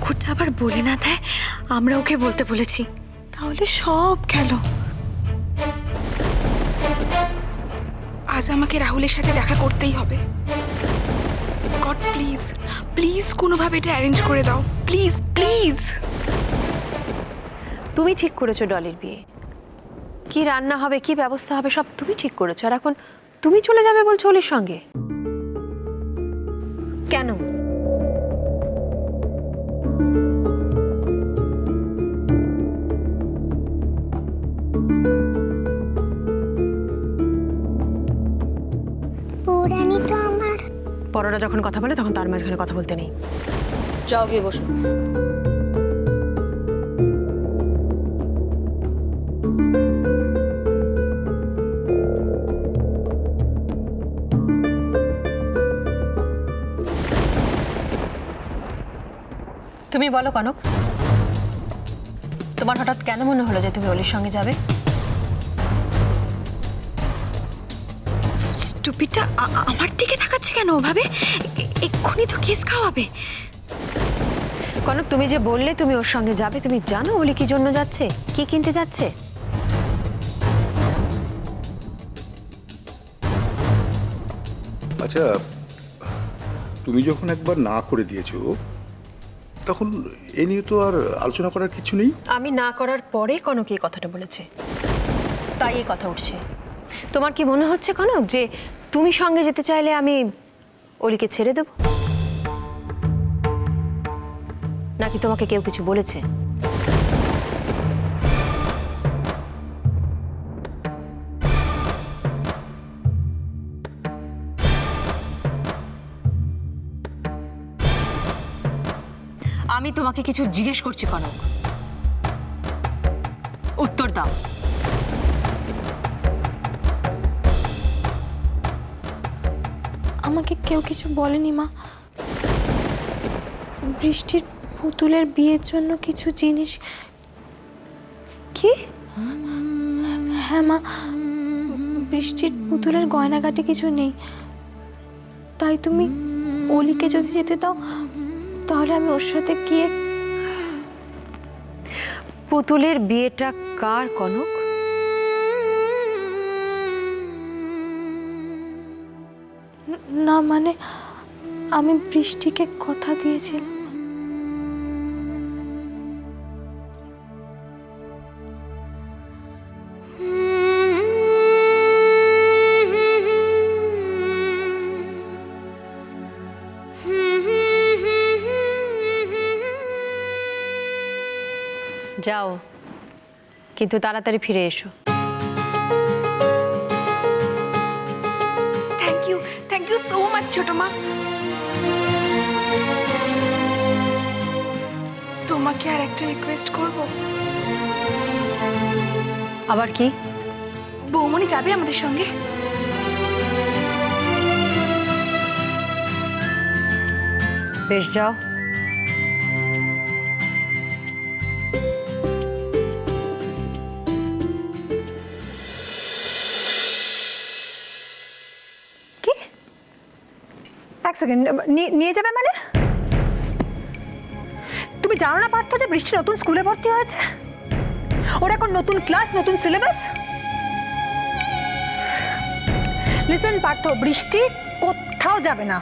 কুকুরটা আবার বলে না দেয় আমরা ওকে বলতে বলেছি, তাহলে সব গেল। আজ আমাকে রাহুলের সাথে দেখা করতেই হবে। গড প্লিজ প্লিজ কোনোভাবে এটা অ্যারেঞ্জ করে দাও, প্লিজ প্লিজ। তুমি ঠিক করেছো ডলির বিয়ে, কি রান্না হবে কি ব্যবস্থা হবে সব তুমি ঠিক করেছো, আর এখন তুমি চলে যাবে বলছো অলির সঙ্গে? কেন? পৌরাণী তো আমার। বড়রা যখন কথা বলে তখন তার মাঝখানে কথা বলতে নেই। যাও গিয়ে বসো। তুমি বলো কনক, তোমার হঠাৎ কেন মনে হলো যে তুমি অলির সঙ্গে যাবে? টুপিটা আমার দিকে তাকাচ্ছে কেন ওভাবে? এক্ষুনি তো কেস খাওয়াবে। কনক, তুমি যে বললে তুমি ওর সঙ্গে যাবে, তুমি জানো অলি কি জন্য যাচ্ছে, কি কিনতে যাচ্ছে? আচ্ছা, তুমি যখন একবার না করে দিয়েছো তখন এ নিয়ে তো আর আলোচনা করার কিছু নেই। আমি না করার পরে কনক এই কথাটা বলেছে, তাই এই কথা উঠছে। তোমার কি মনে হচ্ছে কনক যে তুমি সঙ্গে যেতে চাইলে আমি অলিকে ছেড়ে দেব? নাকি তোমাকে কেউ কিছু বলেছে? আমি তোমাকে কিছু জিজ্ঞেস করছি কনক, উত্তর দাও। আমাকে কেউ কিছু বলেনি মা। বৃষ্টির পুতুলের বিয়ের জন্য কিছু জিনিস। কি? হ্যাঁ মা, বৃষ্টির পুতুলের গয়নাগাটি কিছু নেই, তাই তুমি অলিকে যদি যেতে দাও তাহলে আমি ওর সাথে গিয়ে। পুতুলের বিয়েটা কার কনক? না মানে আমি বৃষ্টিকে কথা দিয়েছিলাম। যাও, কিন্তু তাড়াতাড়ি ফিরে এসো। থ্যাংক ইউ সো মাচ ছোট মা। তোমাকে আর একটা রিকোয়েস্ট করব। আবার কি? বৌমনি যাবে আমাদের সঙ্গে? বেশ, যাও। এক সেকেন্ড, নিয়ে যাবে মানে? তুমি জানো না পার্থ যে বৃষ্টি নতুন স্কুলে ভর্তি হয়েছে? ওর এখন নতুন ক্লাস, নতুন সিলেবাস। লিসেন পার্থ, বৃষ্টি কোথাও যাবে না।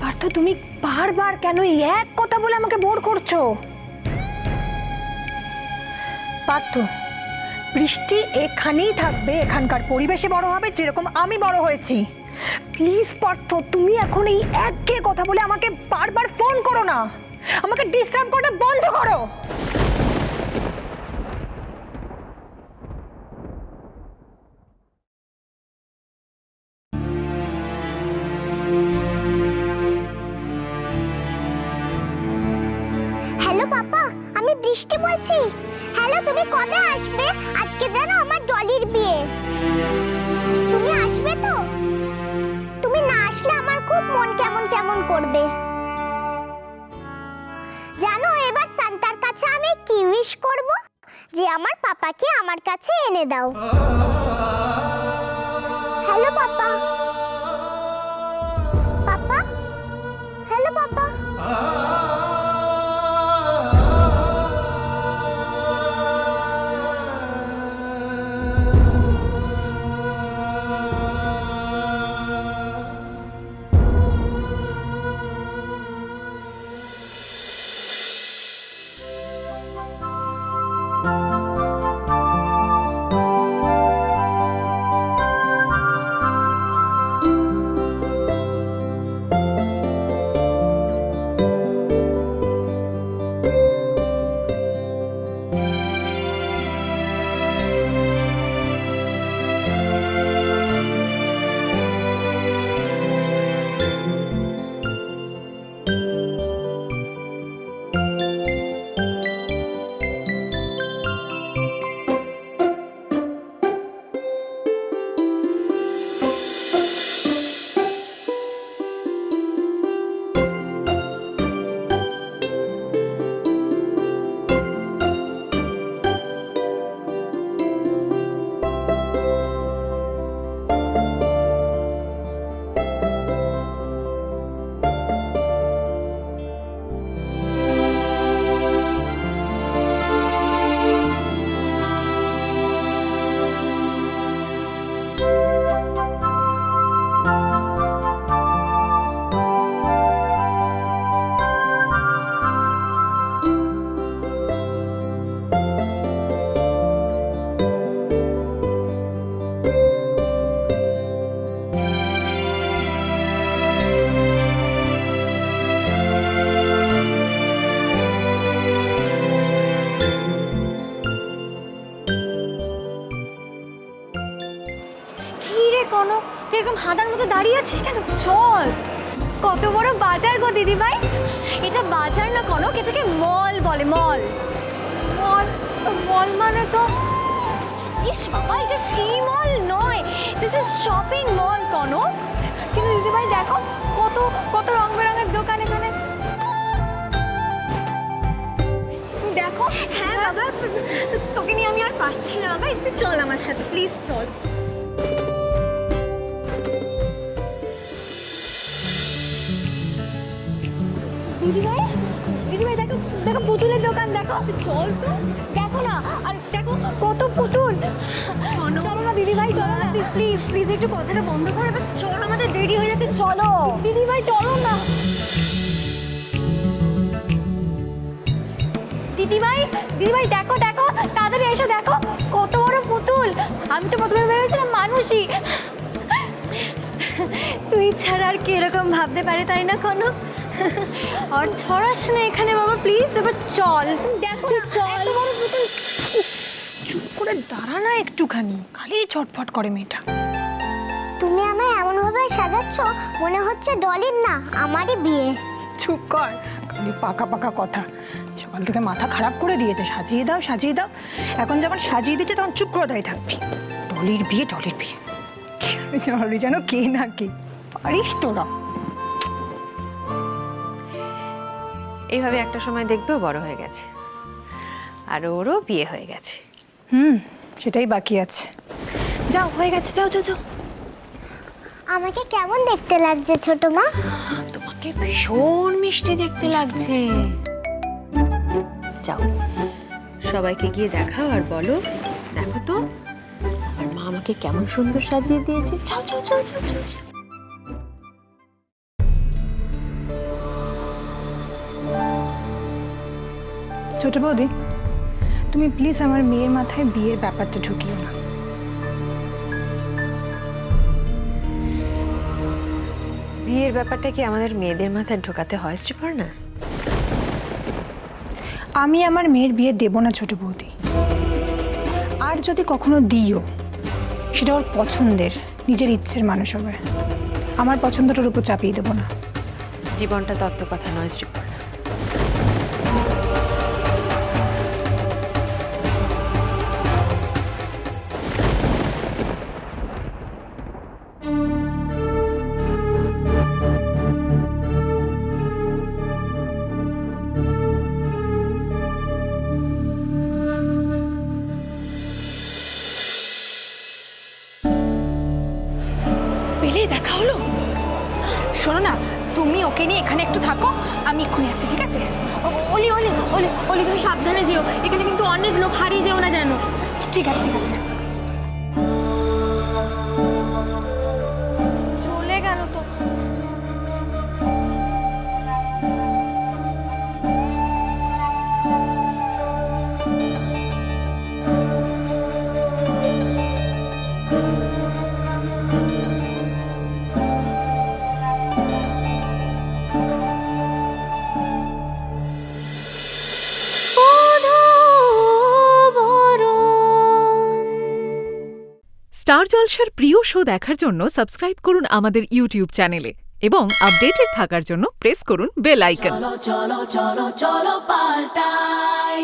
পার্থ, তুমি বারবার কেন এক কথা বলে আমাকে বোর করছো? পার্থ, বৃষ্টি এখানেই থাকবে, এখানকার পরিবেশে বড় হবে যেরকম আমি বড় হয়েছি। প্লিজ পার্থ, তুমি এখন এই একঘেয়ে কথা বলে আমাকে বারবার ফোন করো না, আমাকে ডিস্টার্ব করা বন্ধ করো। হ্যালো পাপা, আমি বৃষ্টি বলছি। হ্যালো, তুমি কবে আসবে? আজকে জানো আমার ডলির বিয়ে। তুমি আসবে তো? তুমি না আসলে আমার খুব মন কেমন কেমন করবে। জানো এবার সান্তার কাছে আমি কি উইশ করব? যে আমার পাপাকে আমার কাছে এনে দাও। Hello papa. Papa, hello papa. কি রে কনক, তুই এরকম হাদার মতো দাঁড়িয়ে আছিস কেন? চল। কত বড় বাজার গো দিদি ভাই। এটা বাজার না কনক, এটাকে মল বলে, মল। মল? মল মানে তো, ইস বাবা, এটা সেই মল নয়, this is shopping mall Kanak. কিন্তু দিদি ভাই দেখো, কত কত রং বেরঙের দোকান এখানে। দেখো। হ্যাঁ বাবা, তোকে নিয়ে আমি আর পাচ্ছি না বাবা, একটু চল আমার সাথে, প্লিজ চল। দিদিভাই, দিদিভাই দেখো, দেখো পুতুলের দোকান দেখো, চল তো, দেখো না, আর দেখো কত পুতুল। চলো না দিদিভাই, চলো না, প্লিজ প্লিজ একটু কথাটা বন্ধ করো, চলো, আমাদের দেরি হয়ে যাচ্ছে, চলো দিদিভাই, চলো না। দিদিভাই, দিদিভাই দেখো, দেখো তাড়াতাড়ি এসো, দেখো কত বড় পুতুল। আমি তো প্রথমে ভেবেছিলাম মানুষই। তুই ছাড়া আর কি এরকম ভাবতে পারে, তাই না কনক? আর ছড়াস না এখানে বাবা, প্লিজ, এবার চল। দেখো চল। চুপ করে দাঁড়া না একটুখানি, খালি ছটফট করে মেয়েটা। তুমি আমায় এমন ভাবে সাজাচ্ছ মনে হচ্ছে ডলির না আমারই বিয়ে। চুপ কর, খালি পাকা পাকা কথা। সকাল থেকে মাথা খারাপ করে দিয়েছে, সাজিয়ে দাও সাজিয়ে দাও। এখন যখন সাজিয়ে দিচ্ছে তখন চুপ করে দাঁড়িয়ে থাকবি। ডলির বিয়ে, ডলির বিয়ে, ডলি যেন কে না কে, পারিস তোরা। এইভাবে একটা সময় দেখবেও বড় হয়ে গেছে, আর ওরও বিয়ে হয়ে গেছে। সেটাই বাকি আছে। যাও, হয়ে গেছে, যাও যাও যাও। আমাকে কেমন দেখতে লাগছে ছোট মা? তোমাকে ভীষণ মিষ্টি দেখতে লাগছে। যাও, সবাইকে গিয়ে দেখাও আর বলো, দেখো তো আমার মা আমাকে কেমন সুন্দর সাজিয়ে দিয়েছে। যাও যাও যাও যাও যাও যাও। ছোট বৌদি, তুমি প্লিজ আমার মেয়ের মাথায় বিয়ের ব্যাপারটা ঢুকিও না। বিয়ের ব্যাপারটা কি আমাদের মেয়েদের মাথায় ঢোকাতে হয় শ্রীপর্ণা? আমি আমার মেয়ের বিয়ে দেব না ছোট বৌদি, আর যদি কখনো দিও সেটা ওর পছন্দের, নিজের ইচ্ছের মানুষ হবে। আমার পছন্দটার উপর চাপিয়ে দেবো না। জীবনটা তত্ত্ব কথা নয় শ্রীপর্ণা। পেলে দেখা হলো। শোনো না, তুমি ওকে নিয়ে এখানে একটু থাকো, আমি এক্ষুনি আসছি, ঠিক আছে? অলি অলি অলি অলি, তুমি সাবধানে যেও, এখানে কিন্তু অনেক লোক, হারিয়ে যেও না যেন। ঠিক আছে ঠিক আছে। চলে গেল তো। স্টার জলসার প্রিয় শো দেখার জন্য সাবস্ক্রাইব করুন আমাদের ইউটিউব চ্যানেলে এবং আপডেটেড থাকার জন্য প্রেস করুন বেল আইকন। চলো চলো চলো চলো পাল্টাই।